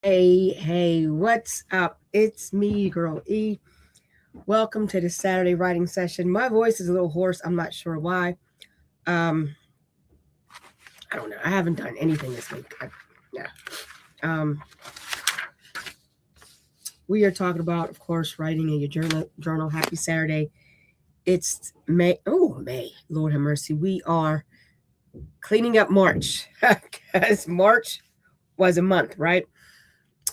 Hey, what's up? It's me, girl E. Welcome to the Saturday writing session. My voice is a little hoarse. I'm not sure why. Um, I don't know. I haven't done anything this week. Yeah. Um, we are talking about, of course, writing in your journal. Happy Saturday. It's May. Oh, May. Lord have mercy. We are cleaning up March because March was a month, right?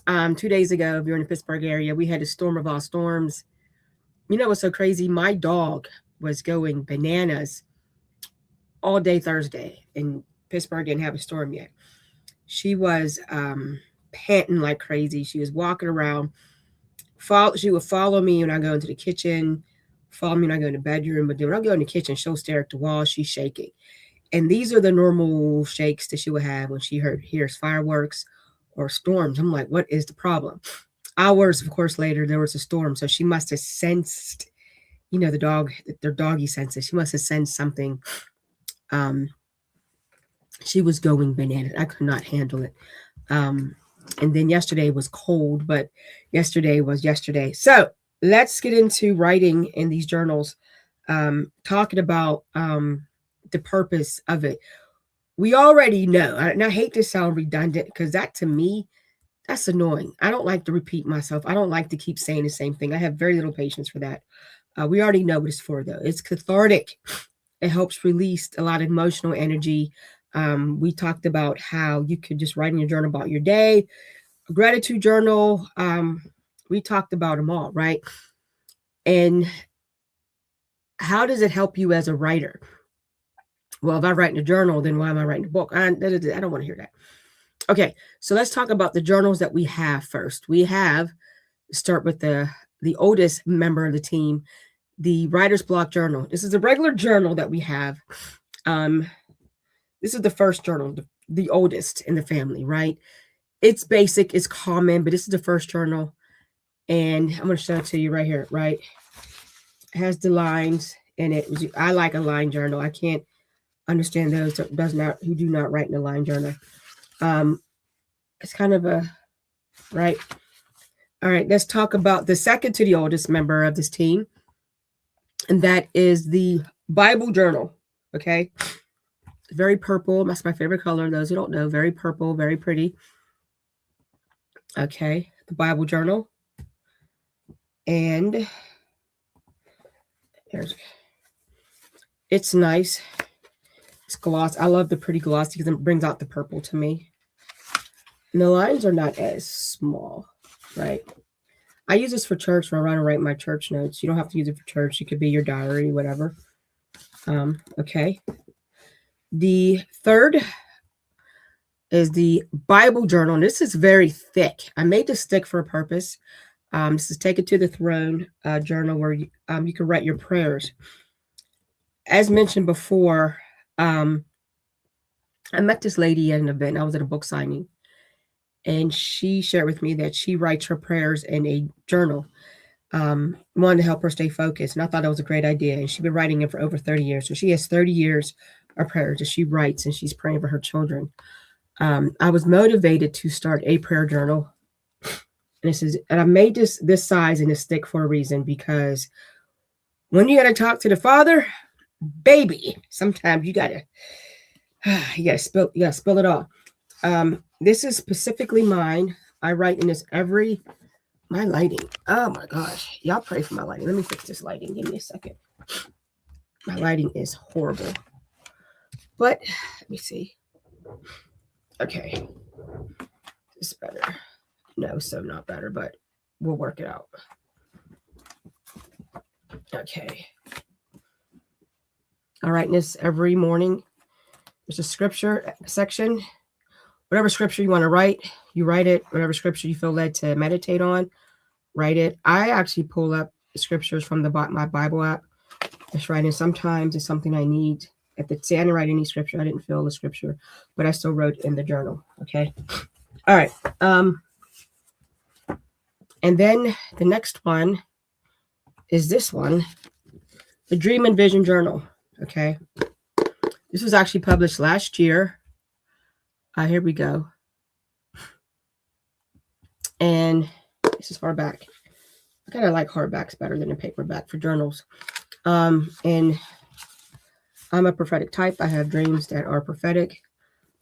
2 days ago, if you're in the Pittsburgh area, we had a storm of all storms. You know what's so crazy? My dog was going bananas all day Thursday, and Pittsburgh didn't have a storm yet. She was panting like crazy. She was walking around. She would follow me when I go into the kitchen, follow me when I go in the bedroom. But then when I go in the kitchen, she'll stare at the wall. She's shaking. And these are the normal shakes that she would have when she hears fireworks or storms. I'm like, what is the problem? Hours, of course, later, there was a storm. So she must have sensed, their doggy senses. She must have sensed something. Um, she was going bananas. I could not handle it. And then yesterday was cold, but yesterday was yesterday. So let's get into writing in these journals, talking about the purpose of it. We already know, and I hate to sound redundant because that to me, that's annoying. I don't like to repeat myself. I don't like to keep saying the same thing. I have very little patience for that. We already know what it's for, though. It's cathartic. It helps release a lot of emotional energy. We talked about how you could just write in your journal about your day, a gratitude journal. We talked about them all, right? And how does it help you as a writer? Well, if I write in a journal, then why am I writing a book? I don't want to hear that. Okay, so let's talk about the journals that we have first. We have, start with the oldest member of the team, the Writer's Block Journal. This is a regular journal that we have. This is the first journal, the oldest in the family, right? It's basic, it's common, but this is the first journal. And I'm going to show it to you right here, right? It has the lines in it. I like a line journal. I can't understand those who do not write in a line journal. It's kind of a, right? All right, let's talk about the second to the oldest member of this team. And that is the Bible journal, okay? Very purple. That's my favorite color. Those who don't know, very purple, very pretty. Okay, the Bible journal. And it's nice. It's gloss. I love the pretty gloss because it brings out the purple to me. And the lines are not as small, right? I use this for church when I want to write my church notes. You don't have to use it for church. It could be your diary, whatever. Okay. The third is the Bible journal. And this is very thick. I made this thick for a purpose. This is Take It to the Throne journal where you can write your prayers. As mentioned before, I met this lady at an event. I was at a book signing. And she shared with me that she writes her prayers in a journal. Wanted to help her stay focused. And I thought that was a great idea. And she's been writing it for over 30 years. So she has 30 years of prayers that she writes and she's praying for her children. I was motivated to start a prayer journal. And I made this size and this thick for a reason, because when you got to talk to the Father, baby, sometimes you gotta spill it all. This is specifically mine. I write in this my lighting. Oh my gosh. Y'all pray for my lighting. Let me fix this lighting. Give me a second. My lighting is horrible. But let me see. Okay. This is better. No, so not better, but we'll work it out. Okay. I write this every morning. There's a scripture section. Whatever scripture you want to write, you write it. Whatever scripture you feel led to meditate on, write it. I actually pull up the scriptures from my Bible app. Just writing. Sometimes it's something I need. I didn't write any scripture. I didn't feel the scripture, but I still wrote in the journal. Okay. All right. And then the next one is this one, the Dream and Vision Journal. Okay. This was actually published last year. Here we go. And this is hardback. I kind of like hardbacks better than a paperback for journals. And I'm a prophetic type. I have dreams that are prophetic.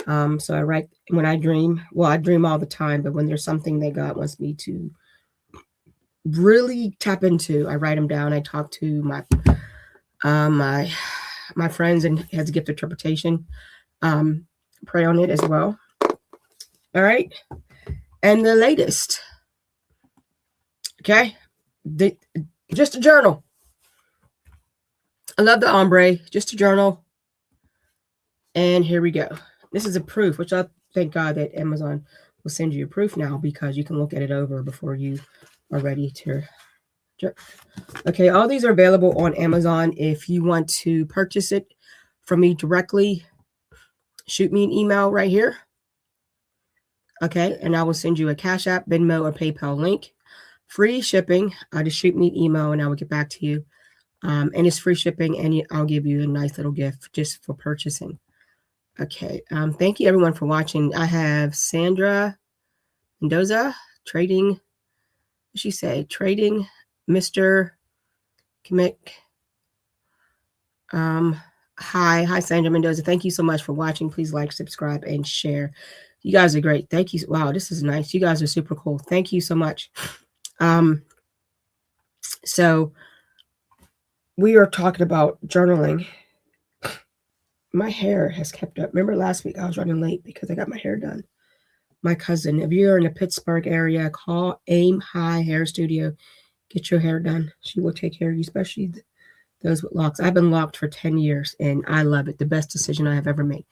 So I write when I dream. Well, I dream all the time, but when there's something that God wants me to really tap into, I write them down. I talk to my friends and has a gift of interpretation. Pray on it as well. All right. And the latest. Okay. Just a journal. I love the ombre. Just a journal. And here we go. This is a proof, which I thank God that Amazon will send you a proof now, because you can look at it over before you are ready to. Okay, all these are available on Amazon. If you want to purchase it from me directly, shoot me an email right here. Okay, and I will send you a Cash App, Venmo, or PayPal link. Free shipping. Just shoot me an email and I will get back to you. And it's free shipping, and I'll give you a nice little gift just for purchasing. Okay, thank you everyone for watching. I have Sandra Mendoza, trading, what did she say? Trading Mr. Kimmick. Hi, Sandra Mendoza. Thank you so much for watching. Please like, subscribe, and share. You guys are great. Thank you. Wow, this is nice. You guys are super cool. Thank you so much. So we are talking about journaling. My hair has kept up. Remember last week I was running late because I got my hair done. My cousin, if you're in the Pittsburgh area, call Aim High Hair Studio. Get your hair done. She will take care of you, especially those with locks. I've been locked for 10 years and I love it. The best decision I have ever made.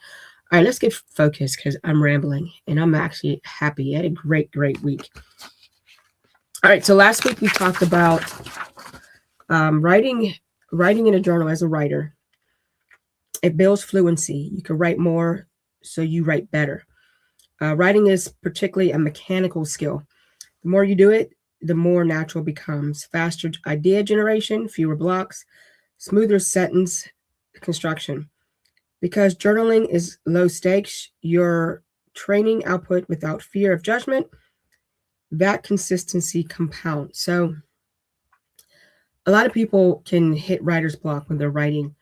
All right, let's get focused because I'm rambling and I'm actually happy. I had a great week. All right, so last week we talked about writing in a journal as a writer. It builds fluency. You can write more, so you write better. Writing is particularly a mechanical skill. The more you do it, the more natural it becomes. Faster idea generation, fewer blocks, smoother sentence construction. Because journaling is low stakes, you're training output without fear of judgment. That consistency compounds. So a lot of people can hit writer's block when they're writing.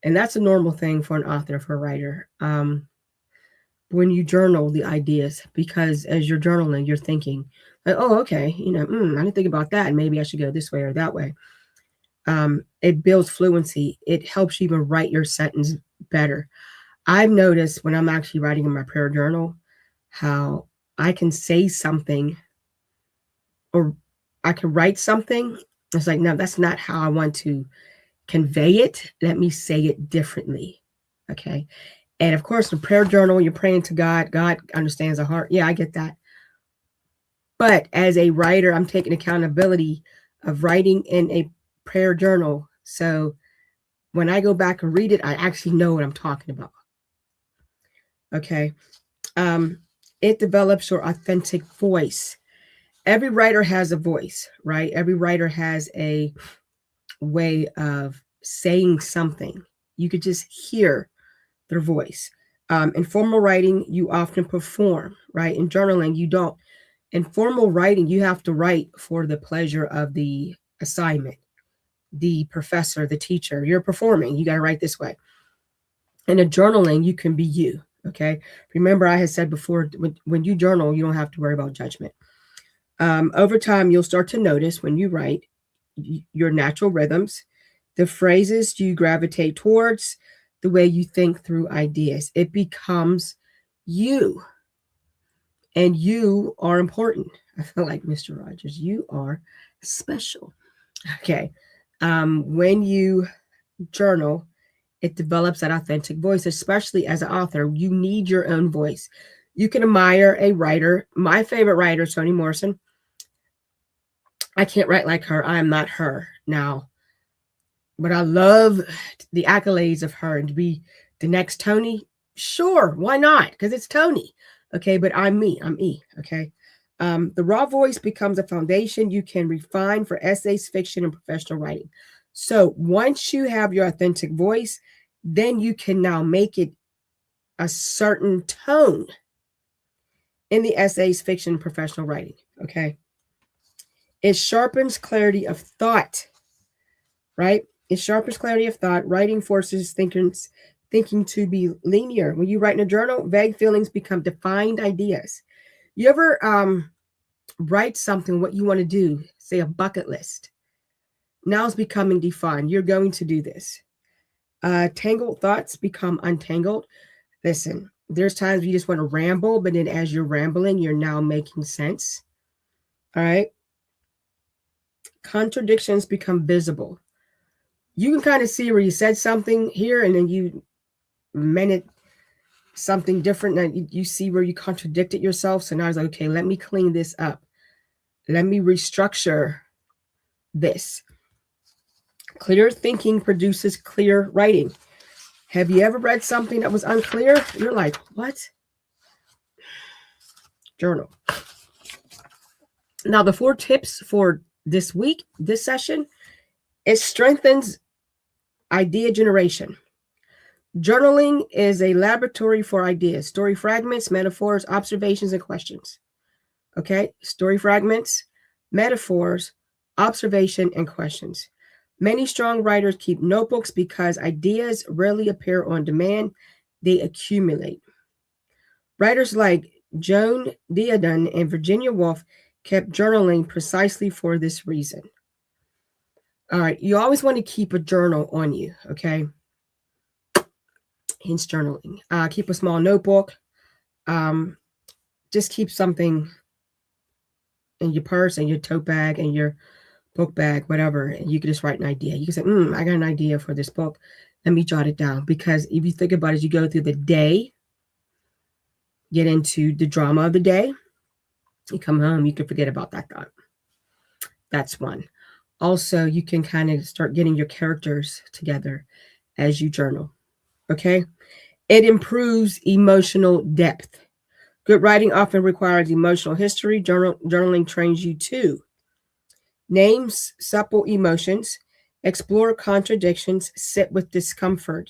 And that's a normal thing for an author, for a writer. When you journal the ideas, because as you're journaling, you're thinking, like, oh, okay, I didn't think about that. Maybe I should go this way or that way. It builds fluency. It helps you even write your sentence better. I've noticed when I'm actually writing in my prayer journal, how I can say something or I can write something. It's like, no, that's not how I want to convey it. Let me say it differently. Okay. And of course, the prayer journal, you're praying to God. God understands the heart. Yeah, I get that. But as a writer, I'm taking accountability of writing in a prayer journal. So when I go back and read it, I actually know what I'm talking about. Okay. It develops your authentic voice. Every writer has a voice, right? Every writer has a way of saying something. You could just hear their voice. In formal writing, you often perform, right? In journaling, you don't. In formal writing, you have to write for the pleasure of the assignment, the professor, the teacher. You're performing. You got to write this way. In a journaling, you can be you, okay? Remember, I had said before, when you journal, you don't have to worry about judgment. Over time, you'll start to notice when you write your natural rhythms, the phrases you gravitate towards, the way you think through ideas. It becomes you. And you are important. I feel like Mr. Rogers. You are special. Okay. When you journal, it develops that authentic voice, especially as an author. You need your own voice. You can admire a writer. My favorite writer, Toni Morrison. I can't write like her. I am not her now. But I love the accolades of her, and to be the next Toni. Sure, why not? Because it's Toni. Okay, but I'm me. I'm E. Okay. The raw voice becomes a foundation you can refine for essays, fiction, and professional writing. So once you have your authentic voice, then you can now make it a certain tone in the essays, fiction, and professional writing. Okay. It sharpens clarity of thought, right? It sharpens clarity of thought. Writing forces thinking to be linear. When you write in a journal, vague feelings become defined ideas. You ever write something, what you want to do, say a bucket list. Now it's becoming defined. You're going to do this. Tangled thoughts become untangled. Listen, there's times you just want to ramble, but then as you're rambling, you're now making sense. All right. Contradictions become visible. You can kind of see where you said something here and then you meant it something different. And you see where you contradicted yourself. So now I was like, okay, let me clean this up. Let me restructure this. Clear thinking produces clear writing. Have you ever read something that was unclear? You're like, what? Journal. Now, the 4 tips for this week, this session, it strengthens idea generation. Journaling is a laboratory for ideas, story fragments, metaphors, observations, and questions. Okay, story fragments, metaphors, observation, and questions. Many strong writers keep notebooks because ideas rarely appear on demand, they accumulate. Writers like Joan Didion and Virginia Woolf kept journaling precisely for this reason. All right, you always want to keep a journal on you, okay? Hence journaling. Keep a small notebook. Just keep something in your purse and your tote bag and your book bag, whatever. And you can just write an idea. You can say, I got an idea for this book. Let me jot it down. Because if you think about it, as you go through the day, get into the drama of the day, you come home, you can forget about that thought. That's one. Also, you can kind of start getting your characters together as you journal. Okay? It improves emotional depth. Good writing often requires emotional history. Journaling trains you to name supple emotions, explore contradictions, sit with discomfort.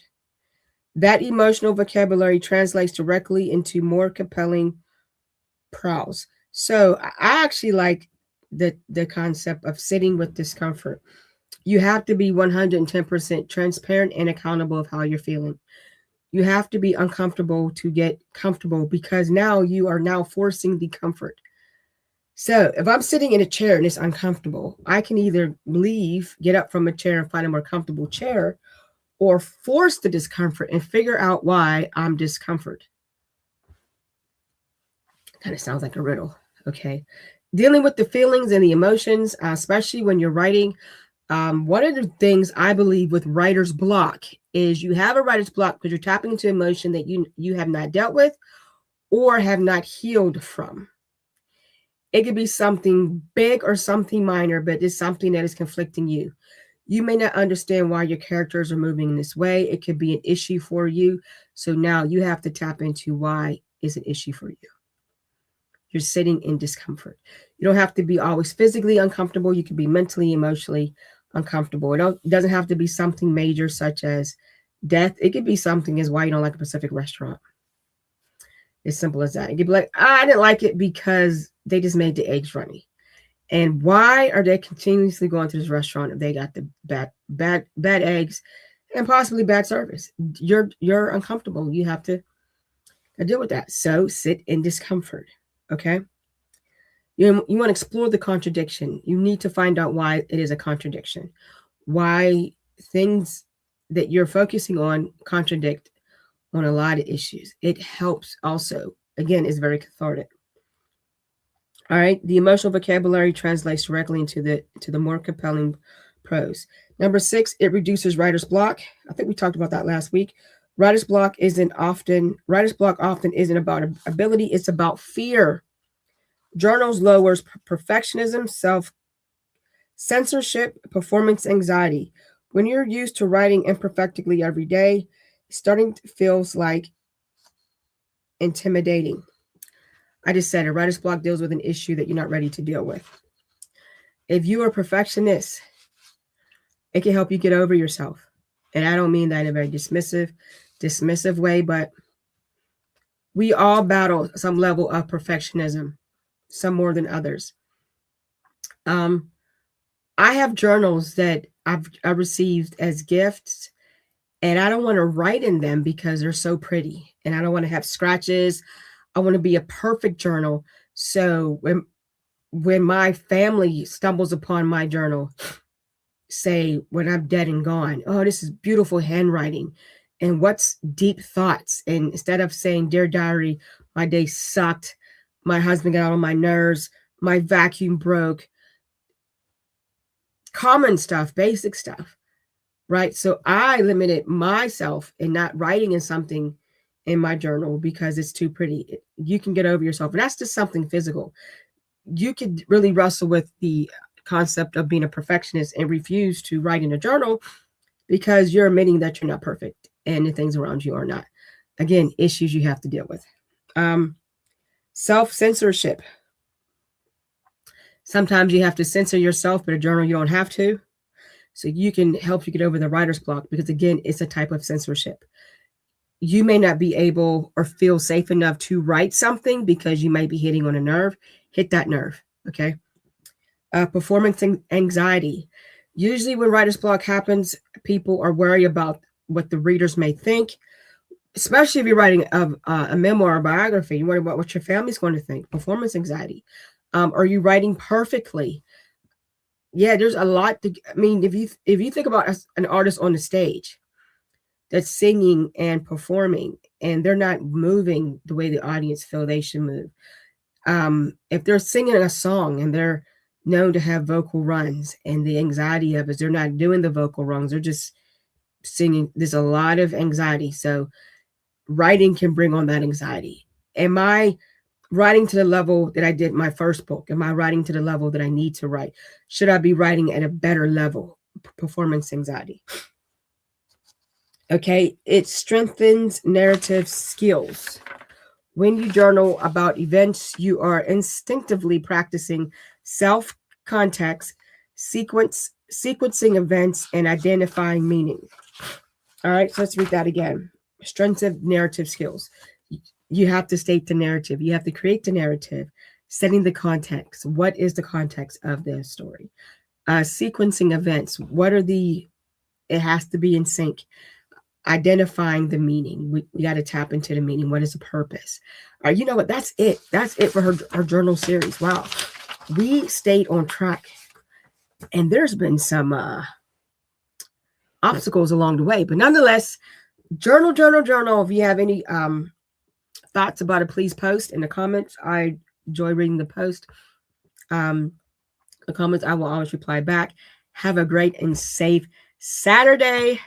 That emotional vocabulary translates directly into more compelling prose. So I actually like the concept of sitting with discomfort. You have to be 110% transparent and accountable of how you're feeling. You have to be uncomfortable to get comfortable because now you are now forcing the comfort. So if I'm sitting in a chair and it's uncomfortable, I can either leave, get up from a chair and find a more comfortable chair, or force the discomfort and figure out why I'm discomfort. Kind of sounds like a riddle. Okay. Dealing with the feelings and the emotions, especially when you're writing. One of the things I believe with writer's block is you have a writer's block because you're tapping into emotion that you have not dealt with or have not healed from. It could be something big or something minor, but it's something that is conflicting you. You may not understand why your characters are moving in this way. It could be an issue for you. So now you have to tap into why is an issue for you. You're sitting in discomfort. You don't have to be always physically uncomfortable. You can be mentally, emotionally uncomfortable. It doesn't have to be something major such as death. It could be something as why you don't like a Pacific restaurant. As simple as that. You could be like, I didn't like it because they just made the eggs runny. And why are they continuously going to this restaurant if they got the bad eggs and possibly bad service? You're uncomfortable. You have to deal with that. So sit in discomfort. Okay. You want to explore the contradiction. You need to find out why it is a contradiction. Why things that you're focusing on contradict on a lot of issues. It helps also. Again, it's very cathartic. All right. The emotional vocabulary translates directly into the more compelling prose. Number 6, it reduces writer's block. I think we talked about that last week. Writer's block often isn't about ability, it's about fear. Journals lowers perfectionism, self-censorship, performance anxiety. When you're used to writing imperfectly every day, starting to feels like intimidating. I just said a writer's block deals with an issue that you're not ready to deal with. If you are a perfectionist, it can help you get over yourself. And I don't mean that in a very dismissive way, but we all battle some level of perfectionism, some more than others. I have journals that I received as gifts, and I don't want to write in them because they're so pretty, and I don't want to have scratches. I want to be a perfect journal. So when my family stumbles upon my journal, say when I'm dead and gone, oh, this is beautiful handwriting, and what's deep thoughts. And instead of saying, "Dear diary, my day sucked, my husband got on my nerves, my vacuum broke," common stuff, basic stuff, right? So I limited myself in not writing in something in my journal because it's too pretty. You can get over yourself, and that's just something physical. You could really wrestle with the concept of being a perfectionist and refuse to write in a journal because you're admitting that you're not perfect and the things around you are not. Again, issues you have to deal with. Self-censorship. Sometimes you have to censor yourself, but a journal you don't have to. So you can help you get over the writer's block because, again, it's a type of censorship. You may not be able or feel safe enough to write something because you might be hitting on a nerve. Hit that nerve, okay? Performance anxiety. Usually when writer's block happens, people are worried about what the readers may think, especially if you're writing a memoir or biography. You worry about what your family's going to think. Performance anxiety. Are you writing perfectly? Yeah, there's a lot to, I mean, if you think about an artist on the stage that's singing and performing and they're not moving the way the audience feel they should move. If they're singing a song and they're known to have vocal runs, and the anxiety of is they're not doing the vocal runs, they're just singing, there's a lot of anxiety. So writing can bring on that anxiety. Am I writing to the level that I did my first book? Am I writing to the level that I need to write? Should I be writing at a better level? Performance anxiety. Okay, it strengthens narrative skills. When you journal about events, you are instinctively practicing self-context, sequencing events, and identifying meaning. All right, so let's read that again. Strengthen narrative skills. You have to state the narrative. You have to create the narrative, setting the context. What is the context of the story? Sequencing events. It has to be in sync. Identifying the meaning. We got to tap into the meaning. What is the purpose? You know what? That's it. That's it for her journal series. Wow. We stayed on track. And there's been some obstacles along the way. But nonetheless, journal. If you have any thoughts about it, please post in the comments. I enjoy reading the post. The comments, I will always reply back. Have a great and safe Saturday.